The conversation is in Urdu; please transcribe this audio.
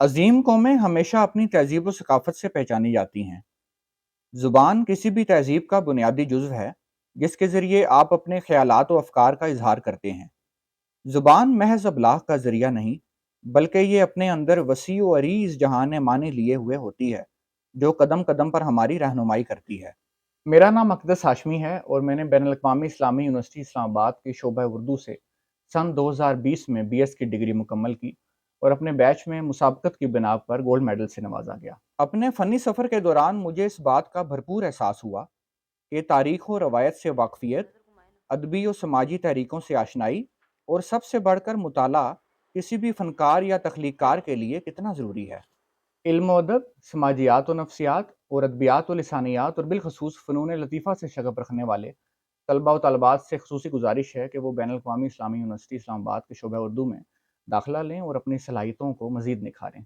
عظیم قومیں ہمیشہ اپنی تہذیب و ثقافت سے پہچانی جاتی ہیں۔ زبان کسی بھی تہذیب کا بنیادی جزو ہے، جس کے ذریعے آپ اپنے خیالات و افکار کا اظہار کرتے ہیں۔ زبان محض ابلاغ کا ذریعہ نہیں، بلکہ یہ اپنے اندر وسیع و عریض جہان معنی لیے ہوئے ہوتی ہے، جو قدم قدم پر ہماری رہنمائی کرتی ہے۔ میرا نام اقدس ہاشمی ہے اور میں نے بین الاقوامی اسلامی یونیورسٹی اسلام آباد کے شعبہ اردو سے سن 2020 میں بی ایس کی ڈگری مکمل کی اور اپنے بیچ میں مسابقت کی بنا پر گولڈ میڈل سے نوازا گیا۔ اپنے فنی سفر کے دوران مجھے اس بات کا بھرپور احساس ہوا کہ تاریخ و روایت سے واقفیت، ادبی و سماجی تحریکوں سے آشنائی اور سب سے بڑھ کر مطالعہ کسی بھی فنکار یا تخلیق کار کے لیے کتنا ضروری ہے۔ علم و ادب، سماجیات و نفسیات اور ادبیات و لسانیات اور بالخصوص فنون لطیفہ سے شغف رکھنے والے طلباء و طالبات سے خصوصی گزارش ہے کہ وہ بین الاقوامی اسلامی یونیورسٹی اسلام آباد کے شعبہ اردو میں داخلہ لیں اور اپنی صلاحیتوں کو مزید نکھاریں۔